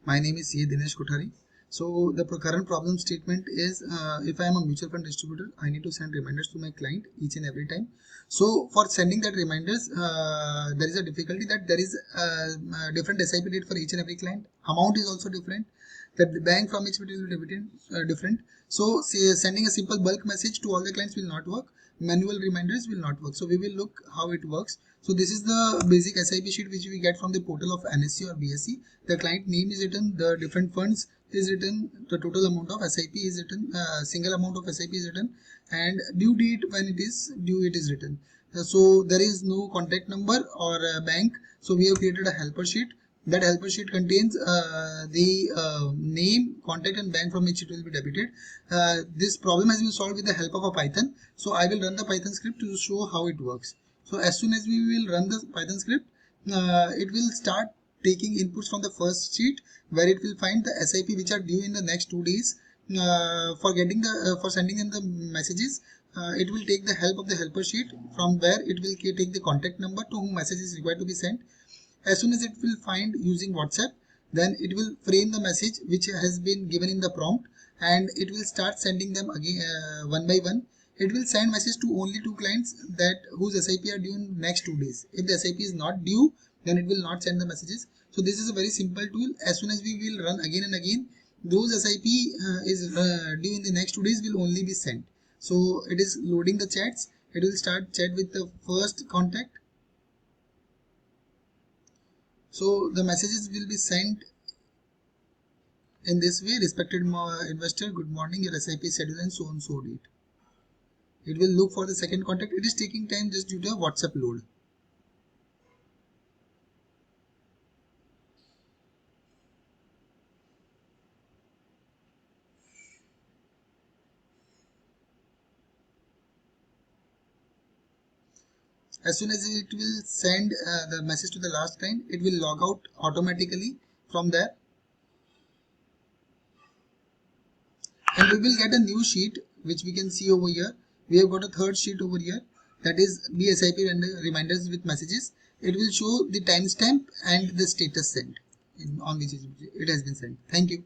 My name is CA Dinesh Kothari. So the current problem statement is if I am a mutual fund distributor, I need to send reminders to my client each and every time. So for sending that reminders, there is a difficulty that there is a different SIP date for each and every client. Amount is also different. That the bank from which it will be debited different. So sending a simple bulk message to all the clients will not work. Manual reminders will not work. So we will look how it works. So this is the basic SIP sheet which we get from the portal of NSE or BSE. The client name is written, the different funds is written, the total amount of SIP is written, single amount of SIP is written, and due date when it is due it is written. So there is no contact number or bank. So we have created a helper sheet. That helper sheet contains the name, contact and bank from which it will be debited. This problem has been solved with the help of a Python. So I will run the Python script to show how it works. So as soon as we will run the Python script, it will start taking inputs from the first sheet where it will find the SIP which are due in the next 2 days. For sending in the messages, it will take the help of the helper sheet from where it will take the contact number to whom message is required to be sent. As soon as it will find using WhatsApp, then it will frame the message which has been given in the prompt, and it will start sending them again one by one. It will send message to only 2 clients that whose SIP are due in next 2 days. If the SIP is not due, then it will not send the messages. So this is a very simple tool. As soon as we will run again and again, those SIP is due in the next 2 days will only be sent. So it is loading the chats. It will start chat with the first contact. So the messages will be sent in this way: respected investor, good morning, your SIP is scheduled and so on so date. It will look for the second contact. It is taking time just due to a WhatsApp load. As soon as it will send the message to the last client, it will log out automatically from there, and we will get a new sheet which we can see over here. We have got a third sheet over here, that is BSIP reminders with messages. It will show the timestamp and the status sent on which it has been sent. Thank you.